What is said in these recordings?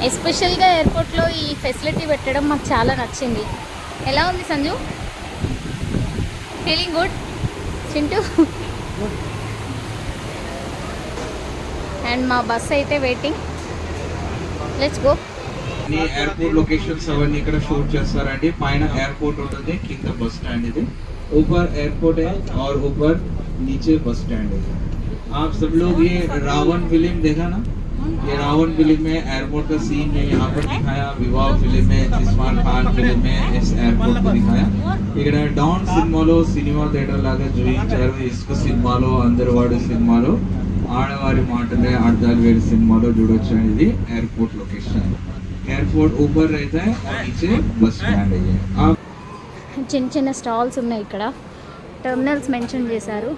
ఎస్పెషల్గా ఎయిర్పోర్ట్లో ఈ ఫెసిలిటీ పెట్టడం మాకు చాలా నచ్చింది. ఎలా ఉంది Sanju? Feeling good Chintu? And మా బస్ అయితే waiting. Let's go. Airport locations అవన్నీ ఇక్కడ షూట్ చేస్తారండి. పైన ఎయిర్పోర్ట్ ఉంటుంది, కింద బస్ స్టాండ్ ఇది. ऊपर एयरपोर्ट है और ऊपर नीचे बस स्टैंड है. आप सब लोग ये रावण फिल्म देखा ना? ये रावण फिल्म में एयरपोर्ट का सीन है यहाँ पर दिखाया. विवाह फिल्म में, इरफान खान फिल्म में इस एयरपोर्ट को दिखाया. ఇక్కడ డాన్ సినిమాలో సినిమా థియేటర్ లాగా చూపించారు. ఇసుక సినిమాలో, అందరివాడు సినిమాలో, ఆడవారి మాటలే అర్థాలు వేరు సినిమాలో చూడొచ్చు. ఇది एयरपोर्ट लोकेशन. एयरपोर्ट ऊपर रहता है और नीचे बस स्टैंड है. आप చిన్న చిన్న స్టాల్స్ ఉన్నాయి ఇక్కడ. టెర్మినల్స్ మెన్షన్ చేశారు.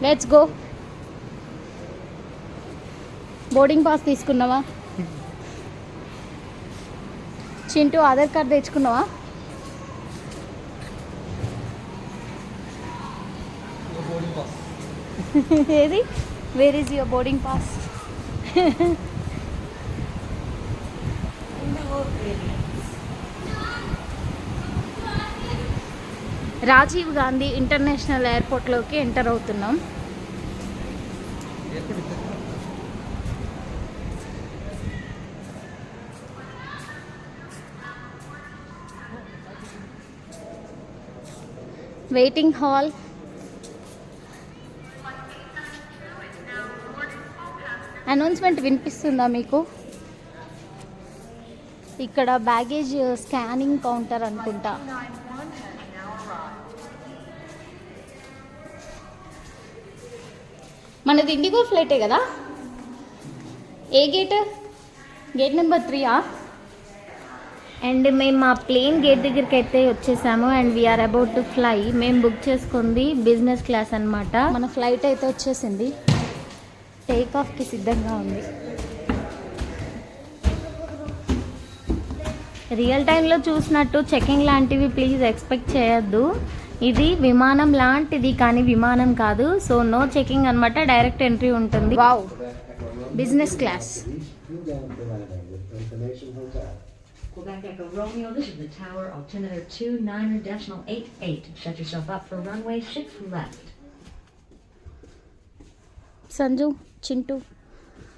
Let's go. బోర్డింగ్ పాస్ తీసుకున్నావా చింటూ? ఆధార్ కార్డ్ తెచ్చుకున్నావా? ఏది? Where is your boarding pass? Rajiv Gandhi international ఎయిర్పోర్ట్లోకి ఎంటర్ అవుతున్నాం. Waiting hall. అనౌన్స్మెంట్ వినిపిస్తుందా మీకు? ఇక్కడ బ్యాగేజ్ స్కానింగ్ కౌంటర్ అనుకుంటా. మనది ఇండిగో ఫ్లైటే కదా? ఏ గేట్? Gate number 3. అండ్ మేము మా ప్లేన్ గేట్ దగ్గరికి అయితే వచ్చేసాము. And we're about to fly. మేము బుక్ చేసుకుంది బిజినెస్ క్లాస్ అనమాట. మన ఫ్లైట్ అయితే వచ్చేసింది, టేక్ ఆఫ్కి సిద్ధంగా ఉంది. రియల్ టైంలో చూసినట్టు చెకింగ్ లాంటివి ప్లీజ్ ఎక్స్పెక్ట్ చేయొద్దు. ఇది విమానం లాంటిది కానీ విమానం కాదు. సో నో చెకింగ్ అనమాట, డైరెక్ట్ ఎంట్రీ ఉంటుంది. Wow, business class. Quebec Echo Romeo, this is the tower, altimeter 29.88. Set yourself up for runway 6 left. Sanju, Chintu,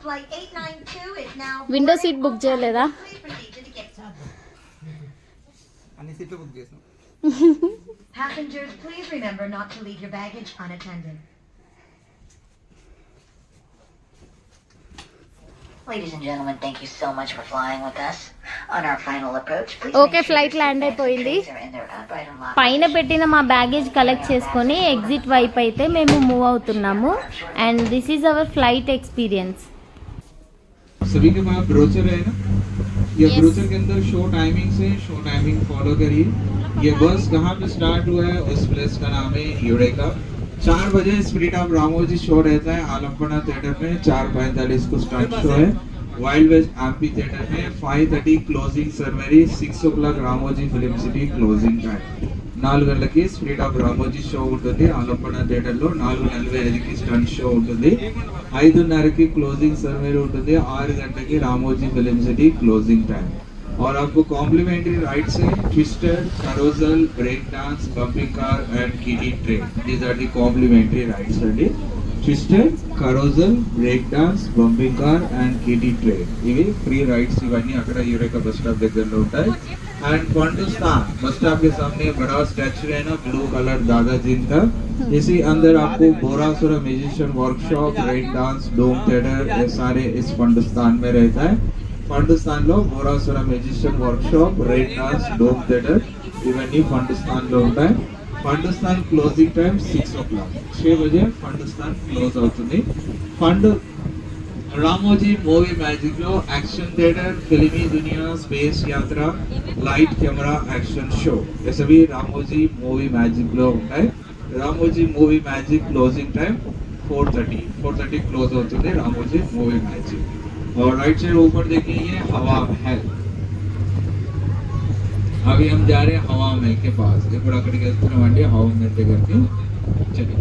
Flight 892 is now window seat book చేయలేదా? Please proceed to the gate. అన్ని సీట్లు book చేసాం. Passengers, please remember not to leave your baggage unattended. Ladies and gentlemen, thank you so much for flying with us. On our final approach, please Okay, make sure flight your land seat అయిపోయింది. belts are in their upright and locked. పైన పెట్టిన మా baggage collect చేసుకొని exit వైపు అయితే మేము move అవుతున్నాము. And this is our flight experience. सभी के पास ब्रोचर है ना? ये Yes. ब्रोचर के अंदर शो टाइमिंग से शो टाइमिंग फॉलो करिए. ये बस कहाँ पे स्टार्ट हुआ है, उस प्लेस का नाम है यूरेका. 4 बजे स्पिरिट ऑफ रामोजी शो रहता है आलमपना थिएटर में. 4:45 को स्टार्ट शो है. वाइल्ड वेस्ट एम्पी थिएटर में 5:30 closing Sharvari. 6 o'clock Ramoji film city closing time. 4 గంటలకి స్పిరిట్ ఆఫ్ రామోజీ షో ఉంటుంది ఆలంపన థియేటర్లో. 4:45కి స్టంట్ షో ఉంటుంది. 5:30కి క్లోజింగ్ సర్వే ఉంటుంది. 6 గంటలకి Ramoji film city closing time. और आपको कॉम्प्लीमेंट्री राइड्स है twister, carousel, break dance, bumping car and kiddie train. These are the complimentary rides అండి. Twister, carousel, break dance, bumping car and kiddie train ఇవి free rides. ఇవన్నీ అక్కడ eureka bus stop దగ్గరలో ఉంటాయి. And पंडुस्तान bus stop के सामने बड़ा statue है ना, ब्लू कलर दादाजी का. इसी अंदर आपको Borasura musician workshop, rain dance, dome theatre, ये सारे इस पंडुस्तान में रहता है. పండుస్థాన్ లో Borasura musician workshop, rain dance, dome theatre ఇవన్నీ పండుస్థాన్ లో ఉంటాయి. పండుస్థాన్ క్లోజింగ్ టైం 6 o'clock. 6 बजे పండుస్థాన్ క్లోజ్ అవుతుంది. रामोजी मूवी मैजिक लो एक्शन थिएटर, फिल्मी दुनिया, स्पेस यात्रा, लाइट कैमरा एक्शन शो ये सभी रामोजी मूवी मैजिक लो ఉంటాయి. Ramoji movie magic closing time 4:30 close అవుతుంది रामोजी मूवी मैजिक. और राइट साइड ऊपर देखिए ये हवा महल. अभी हम जा रहे हैं हवा महल के पास. ఇప్పుడు అక్కడికి వెళ్తున్నామండి హవా మహల్ దగ్గరికి. చలో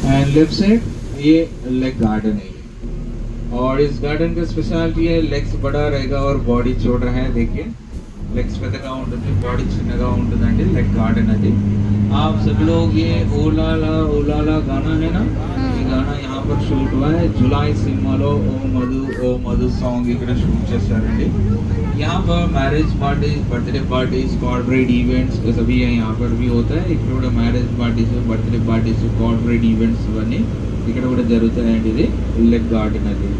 एंड लेफ्ट साइड ये लेग गार्डन है और इस गार्डन का स्पेशलिटी है लेग्स बड़ा रहेगा और बॉडी छोटा है देखिए లెగ్స్ పెద్దగా ఉంటుంది బాడీ చిన్నగా ఉంటుందండి లెగ్ గార్డెన్ అది आप सब लोग ये ओलाला गाना है ना ये गाना यहाँ पर शूट हुआ है जुलाई सिनेमाలో ఓ మధు సాంగ్ ఇక్కడ షూట్ చేశారండి यहाँ पर marriage parties birthday parties corporate events सभी है यहाँ पर भी होता है ఇక్కడ కూడా marriage parties birthday parties corporate events ఇవన్నీ ఇక్కడ కూడా జరుగుతాయండి ఇది లెగ్ గార్డెన్ అది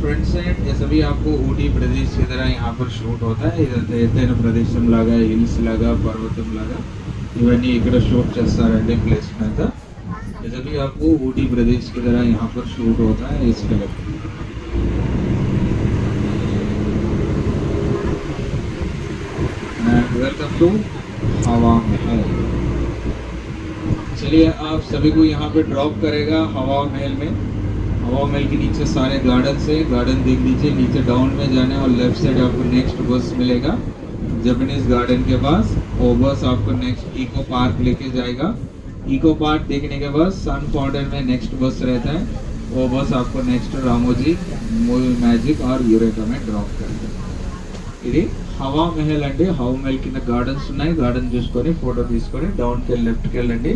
फ्रंट साइड ये सभी आपको ऊटी प्रदेश की तरह यहाँ पर शूट होता है इधर ఎత్తైన ప్రదేశం లాగా హిల్స్ లాగా పర్వతం లాగా ఇవన్నీ ఇక్కడ షూట్ చేస్తారండి ప్లేస్ మీద ये सभी आपको ऊटी प्रदेश की तरह यहाँ पर शूट होता है इस फिल्म एंड वेलकम टू हवा महल चलिए आप सभी को यहाँ पे ड्रॉप करेगा हवा महल में हवा महल के नीचे सारे गार्डन से गार्डन देख लीजिए नीचे डाउन में जाने और लेफ्ट साइड आपको नेक्स्ट बस मिलेगा जापानीज गार्डन के पास वो बस आपको नेक्स्ट इको पार्क लेके जाएगा इको पार्क देखने के बाद सन फाउंटेन में नेक्स्ट बस रहता है वो बस आपको नेक्स्ट रामोजी मूवी मैजिक और यूरेका में ड्रॉप करेगा ఇది హవా మహల్ అండి హవా మహల్ కింద గార్డెన్స్ ఉన్నాయి గార్డెన్ చూసుకొని ఫోటో తీసుకొని డౌన్కి వెళ్ళి లెఫ్ట్కి వెళ్ళండి